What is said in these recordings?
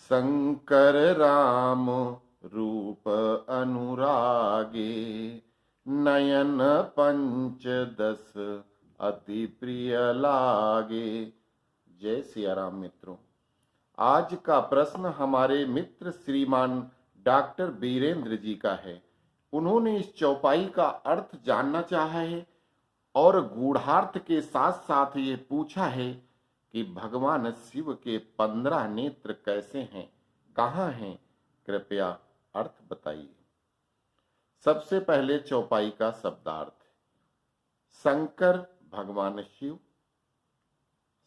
शंकर राम रूप अनुरागे, नयन पंचदश अति प्रिय लागे। जय सिया राम। मित्रों, आज का प्रश्न हमारे मित्र श्रीमान डॉक्टर बीरेंद्र जी का है। उन्होंने इस चौपाई का अर्थ जानना चाहा है और गूढ़ार्थ के साथ साथ ये पूछा है कि भगवान शिव के 15 नेत्र कैसे हैं, कहाँ हैं, कृपया अर्थ बताइए। सबसे पहले चौपाई का शब्दार्थ। शंकर भगवान शिव,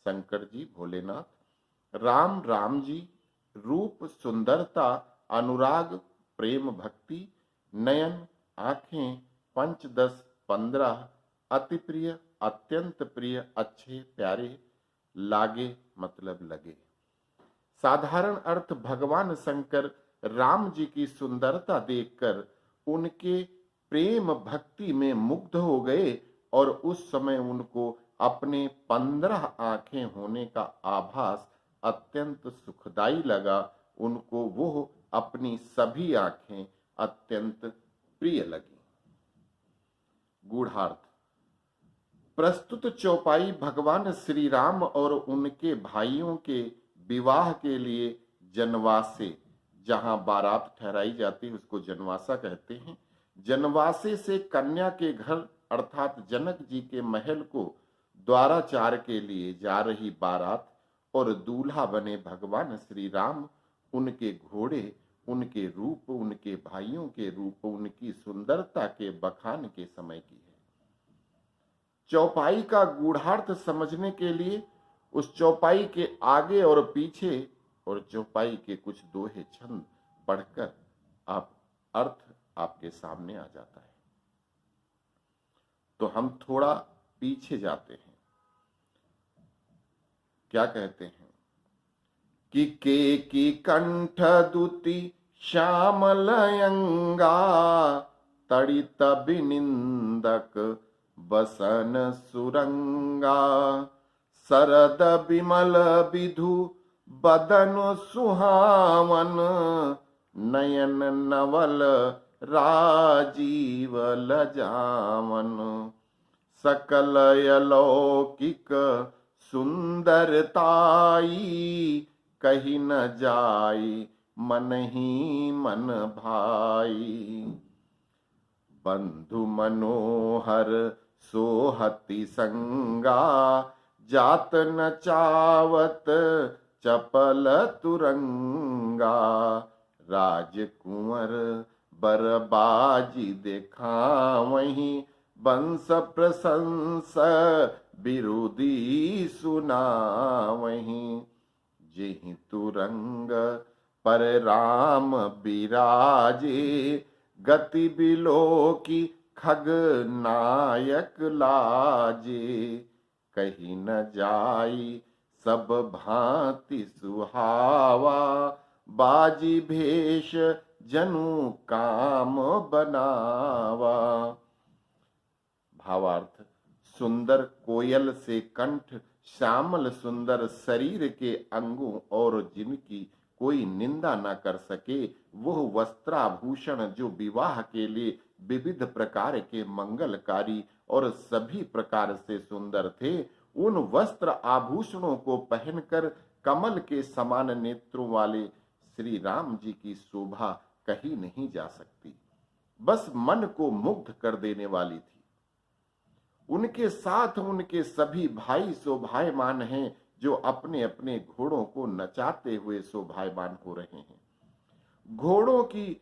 शंकर जी भोलेनाथ। राम राम जी, रूप सुंदरता, अनुराग प्रेम भक्ति। नयन आंखें, पंचदश 15, अति प्रिय अत्यंत प्रिय अच्छे प्यारे। लागे मतलब लगे। साधारण अर्थ, भगवान शंकर राम जी की सुंदरता देखकर उनके प्रेम भक्ति में मुग्ध हो गए और उस समय उनको अपने 15 आंखें होने का आभास अत्यंत सुखदाई लगा। उनको वो अपनी सभी आंखें अत्यंत प्रिय लगी। गूढ़ार्थ। प्रस्तुत चौपाई भगवान श्री राम और उनके भाइयों के विवाह के लिए जनवासे, जहां बारात ठहराई जाती है उसको जनवासा कहते हैं, जनवासे से कन्या के घर अर्थात जनक जी के महल को द्वाराचार के लिए जा रही बारात और दूल्हा बने भगवान श्री राम, उनके घोड़े, उनके रूप, उनके भाइयों के रूप, उनकी सुंदरता के बखान के समय की है। चौपाई का गूढ़ार्थ समझने के लिए उस चौपाई के आगे और पीछे और चौपाई के कुछ दोहे छंद पढ़कर आप अर्थ आपके सामने आ जाता है। तो हम थोड़ा पीछे जाते हैं। क्या कहते हैं कि की कंठ दुति श्यामलयंगा, तड़ित बिनिंदक बसन सुरंगा। शरद विमल विधु बदन सुहावन, नयन नवल राजीव लजावन। सकल अलौकिक सुंदरताई, कही न जाई मन ही मन भाई। बंधु मनोहर सोहति संगा, जात न चावत चपल तुरंगा। राजकुंवर बरबाजी देखावहीं, वंश प्रशंस विरोधी सुनावहीं। जेहि तुरंग पर राम बिराजे, गति बिलोकी खग नायक लाजे। कहीं न जाई सब भांति सुहावा, बाजी भेष जनु काम बनावा। भावार्थ, सुंदर कोयल से कंठ, श्यामल सुंदर शरीर के अंगों और जिनकी कोई निंदा न कर सके, वह वस्त्राभूषण जो विवाह के लिए विविध प्रकार के मंगलकारी और सभी प्रकार से सुंदर थे, उन वस्त्र आभूषणों को पहनकर कमल के समान नेत्रों वाले श्री राम जी की शोभा कहीं नहीं जा सकती, बस मन को मुग्ध कर देने वाली थी। उनके साथ उनके सभी भाई शोभायमान हैं, जो अपने अपने घोड़ों को नचाते हुए शोभायमान हो रहे हैं। घोड़ों की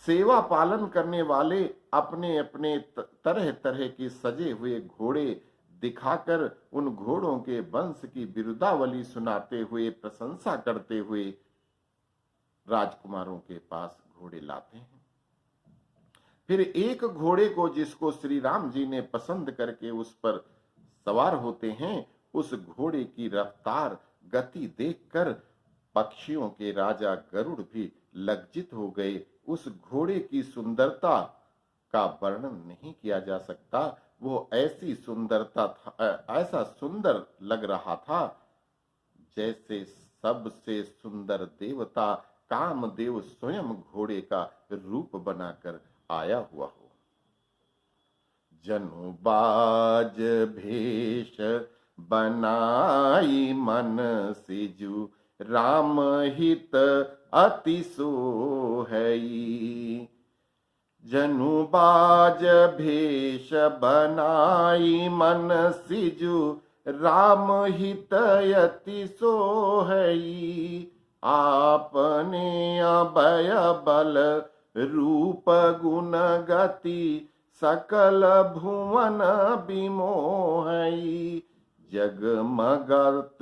सेवा पालन करने वाले अपने अपने तरह तरह के सजे हुए घोड़े दिखाकर उन घोड़ों के वंश की बिरुदावली सुनाते हुए, प्रशंसा करते हुए राजकुमारों के पास घोड़े लाते हैं। फिर एक घोड़े को जिसको श्री राम जी ने पसंद करके उस पर सवार होते हैं, उस घोड़े की रफ्तार गति देखकर पक्षियों के राजा गरुड़ भी लज्जित हो गए। उस घोड़े की सुंदरता का वर्णन नहीं किया जा सकता। वो ऐसी सुंदरता था, ऐसा सुंदर लग रहा था जैसे सबसे सुंदर देवता कामदेव स्वयं घोड़े का रूप बनाकर आया हुआ हो। जनु बाज भेष बनाई मन सिजु, राम हित अति सोहई। जनु बाज भेष बनाई मन सिजु, राम हित अति सोहई। आपने अभय बल रूप गुण गति, सकल भुवन बिमोहई। जगमगत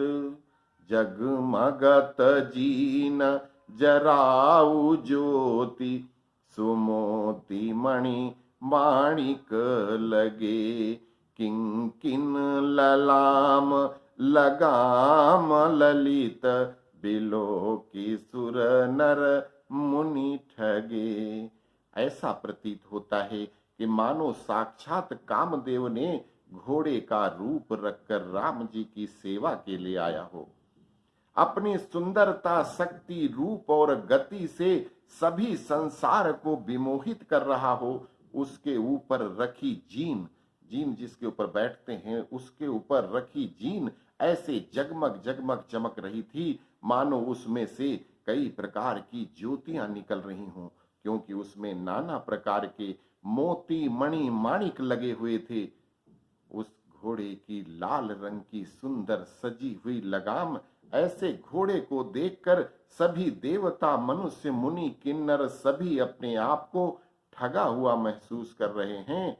जगमगत जीन जराऊ ज्योति, सुमोति मणि माणिक लगे। किंकिन ललाम लगाम ललित, बिलो की सुर नर मुनि ठगे। ऐसा प्रतीत होता है कि मानो साक्षात कामदेव ने घोड़े का रूप रखकर राम जी की सेवा के लिए आया हो। अपनी सुंदरता, शक्ति, रूप और गति से सभी संसार को विमोहित कर रहा हो। उसके ऊपर रखी जीन, जीन जिसके ऊपर बैठते हैं उसके ऊपर रखी जीन ऐसे जगमग जगमग चमक रही थी, मानो उसमें से कई प्रकार की ज्योतियां निकल रही हों, क्योंकि उसमें नाना प्रकार के मोती मणि माणिक लगे हुए थे। उस घोड़े की लाल रंग की सुंदर सजी हुई लगाम, ऐसे घोड़े को देखकर सभी देवता, मनुष्य, मुनि, किन्नर सभी अपने आप को ठगा हुआ महसूस कर रहे हैं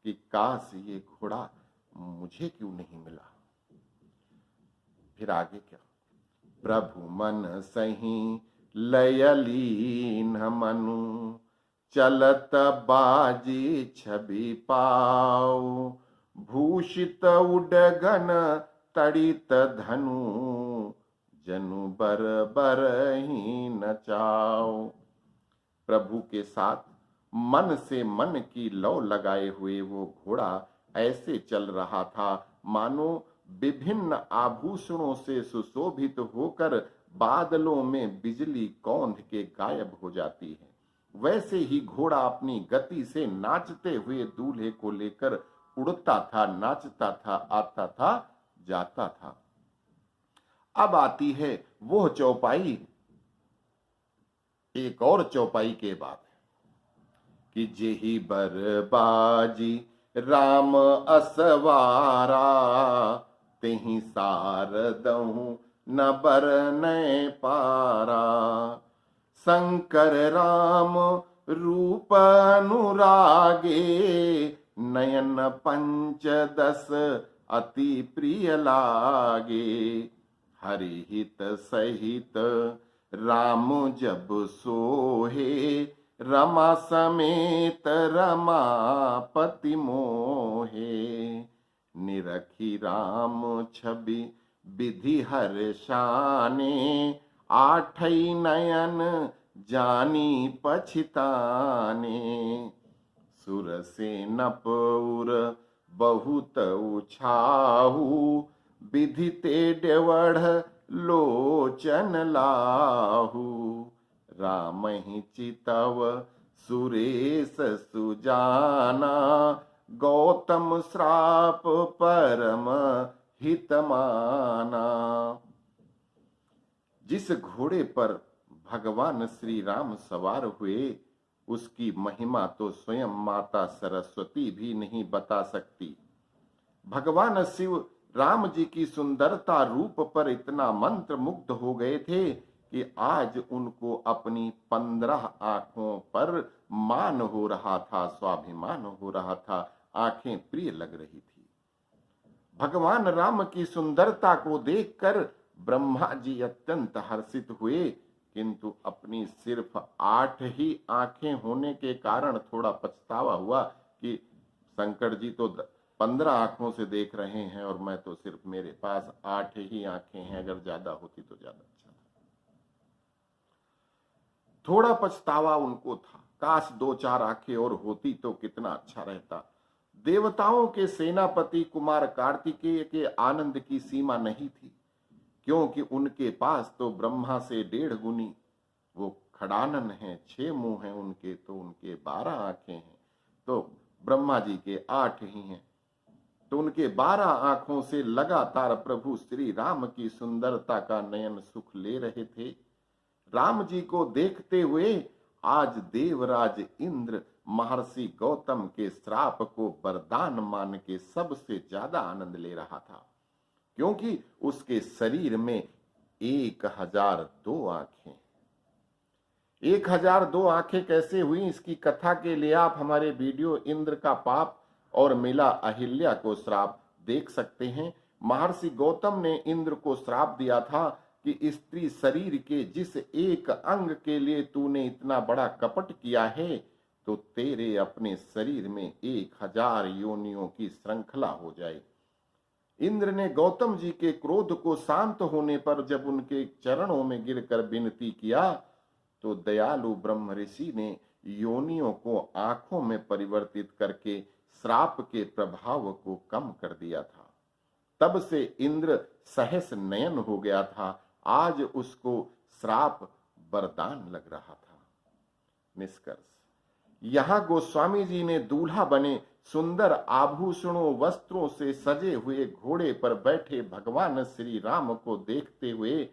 कि काश ये घोड़ा मुझे क्यों नहीं मिला। फिर आगे क्या? प्रभु मन सही लयलीन मनु, चलत बाजी छवि पाओ। भूषित उडगन तड़ित धनु, जनु बर बर ही नचाओ। प्रभु के साथ मन से मन की लौ लगाए हुए वो घोड़ा ऐसे चल रहा था मानो विभिन्न आभूषणों से सुशोभित होकर बादलों में बिजली कौंध के गायब हो जाती है। वैसे ही घोड़ा अपनी गति से नाचते हुए दूल्हे को लेकर उड़ता था, नाचता था, आता था, जाता था। अब आती है वो चौपाई, एक और चौपाई के बाद कि जेहि बरबाजी राम असवारा, तेहि सारदहु न बरनै पारा। शंकर राम रूप अनुरागे, नयन पंचदश अति प्रिय लागे। हरि हित सहित राम जब सोहे, रमा समेत रमापति मोहे। निरखी राम छवि विधि हर्षाने, आठई नयन जानी पछिताने। सुर से नपुर बहुत उछाहू, विधिते डेवढ़ लोचन लाहू। राम ही चितव सुरेश सुजाना, गौतम श्राप परम हितमाना। जिस घोड़े पर भगवान श्री राम सवार हुए उसकी महिमा तो स्वयं माता सरस्वती भी नहीं बता सकती। भगवान शिव राम जी की सुंदरता रूप पर इतना मंत्र मुग्ध हो गए थे कि आज उनको अपनी 15 आंखों पर मान हो रहा था, स्वाभिमान हो रहा था, आंखें प्रिय लग रही थी। भगवान राम की सुंदरता को देखकर ब्रह्मा जी अत्यंत हर्षित हुए, किंतु अपनी सिर्फ 8 ही आंखें होने के कारण थोड़ा पछतावा हुआ कि शंकर जी तो 15 आंखों से देख रहे हैं और मैं तो सिर्फ, मेरे पास 8 ही आंखें हैं, अगर ज्यादा होती तो ज्यादा अच्छा था। थोड़ा पछतावा उनको था, काश 2-4 आंखें और होती तो कितना अच्छा रहता। देवताओं के सेनापति कुमार कार्तिकेय के आनंद की सीमा नहीं थी। क्योंकि उनके पास तो ब्रह्मा से 1.5 गुनी वो खड़ानन है, 6 मुंह हैं उनके, तो उनके 12 आंखें हैं, तो ब्रह्मा जी के 8 ही हैं। तो उनके 12 आंखों से लगातार प्रभु श्री राम की सुंदरता का नयन सुख ले रहे थे। राम जी को देखते हुए आज देवराज इंद्र महर्षि गौतम के श्राप को वरदान मान के सबसे ज्यादा आनंद ले रहा था, क्योंकि उसके शरीर में 1002 आंखें। 1002 आंखें कैसे हुई, इसकी कथा के लिए आप हमारे वीडियो इंद्र का पाप और मिला अहिल्या को श्राप देख सकते हैं। महर्षि गौतम ने इंद्र को श्राप दिया था कि स्त्री शरीर के जिस एक अंग के लिए तूने इतना बड़ा कपट किया है, तो तेरे अपने शरीर में 1000 योनियों की श्रृंखला हो जाए। इंद्र ने गौतम जी के क्रोध को शांत होने पर जब उनके चरणों में गिरकर विनती किया, तो दयालु ब्रह्म ऋषि ने योनियों को आंखों में परिवर्तित करके श्राप के प्रभाव को कम कर दिया था। तब से इंद्र सहस नयन हो गया था। आज उसको श्राप वरदान लग रहा था। निष्कर्ष, यहाँ गोस्वामी जी ने दूल्हा बने सुंदर आभूषणों वस्त्रों से सजे हुए घोड़े पर बैठे भगवान श्री राम को देखते हुए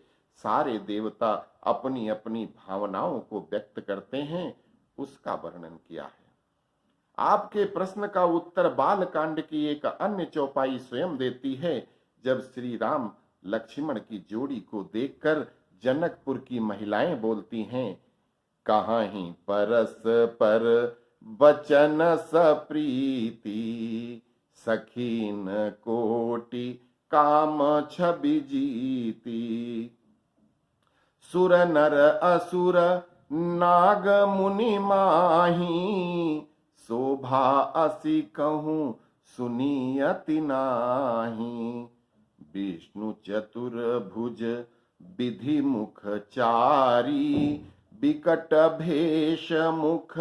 सारे देवता अपनी अपनी भावनाओं को व्यक्त करते हैं, उसका वर्णन किया है। आपके प्रश्न का उत्तर बाल कांड की एक अन्य चौपाई स्वयं देती है। जब श्री राम लक्ष्मण की जोड़ी को देखकर जनकपुर की महिलाएं बोलती हैं, कहाँ ही परस पर बचन सप्रीति, सखीन कोटि काम छवि जीती, सुर नर असुर नाग मुनि माही, शोभा असी कहूं सुनियति नाही, विष्णु चतुर्भुज विधि मुख चारी, बिकट भेष मुख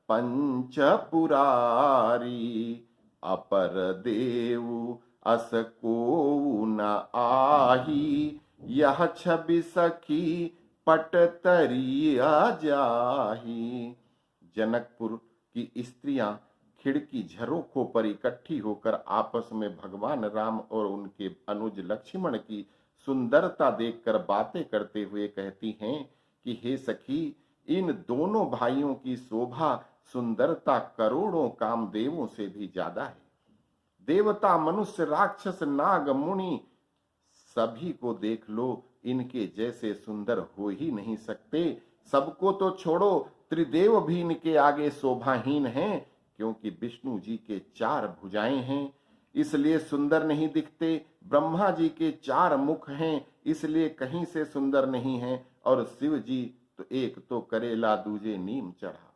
पंच पुरारी, अपर देव अस को न आही, यह छवि सखी पट तरिया जाही। जनकपुर की स्त्रियां खिड़की झरोखों पर इकट्ठी होकर आपस में भगवान राम और उनके अनुज लक्ष्मण की सुंदरता देखकर बातें करते हुए कहती हैं कि हे सखी, इन दोनों भाइयों की शोभा सुंदरता करोड़ों कामदेवों से भी ज्यादा है। देवता मनुष्य राक्षस नाग मुनि सभी को देख लो, इनके जैसे सुंदर हो ही नहीं सकते। सबको तो छोड़ो, त्रिदेव भी इनके आगे शोभाहीन हैं, क्योंकि विष्णु जी के 4 भुजाएं हैं इसलिए सुंदर नहीं दिखते, ब्रह्मा जी के 4 मुख हैं इसलिए कहीं से सुंदर नहीं हैं, और शिव जी तो एक तो करेला दूजे नीम चढ़ा,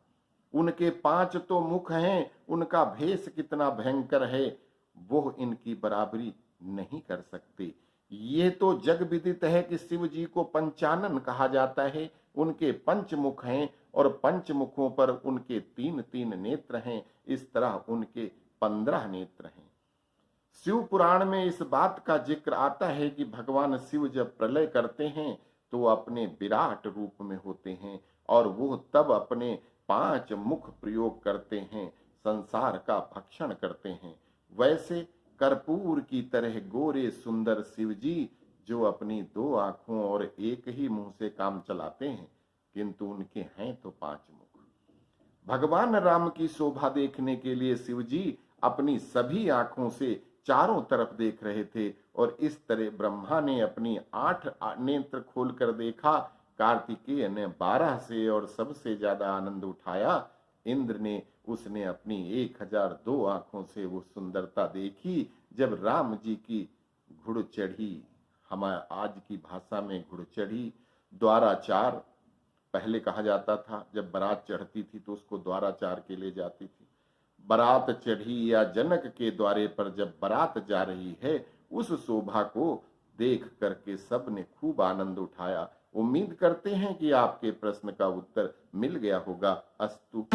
उनके 5 तो मुख हैं, उनका भेष कितना भयंकर है, वो इनकी बराबरी नहीं कर सकते। ये तो जग विदित है कि शिव जी को पंचानन कहा जाता है। उनके 5 मुख हैं और 5 मुखों पर उनके 3-3 नेत्र हैं। इस तरह उनके 15 नेत्र हैं। शिव पुराण में इस बात का जिक्र आता है कि भगवान शिव जब प्रलय करते हैं तो अपने विराट रूप में होते हैं और वो तब अपने 5 मुख प्रयोग करते हैं, संसार का भक्षण करते हैं। वैसे कर्पूर की तरह गोरे सुंदर शिव जी जो अपनी 2 आंखों और एक ही मुंह से काम चलाते हैं, किंतु उनके हैं तो 5 मुख। भगवान राम की शोभा देखने के लिए शिव जी अपनी सभी आंखों से चारों तरफ देख रहे थे और इस तरह ब्रह्मा ने अपनी 8 नेत्र खोलकर देखा, कार्तिकेय ने 12 से और सबसे ज्यादा आनंद उठाया। इंद्र ने उसने अपनी 1002 आंखों से वो सुंदरता देखी। जब राम जी की घुड़ चढ़ी, हमारे आज की भाषा में घुड़ चढ़ी, द्वाराचार पहले कहा जाता था, जब बारात चढ़ती थी तो उसको द्वाराचार के ले जाती थी। बारात चढ़ी या जनक के द्वारे पर जब बारात जा रही है, उस शोभा को देख करके सब ने खूब आनंद उठाया। उम्मीद करते हैं कि आपके प्रश्न का उत्तर मिल गया होगा। अस्तु।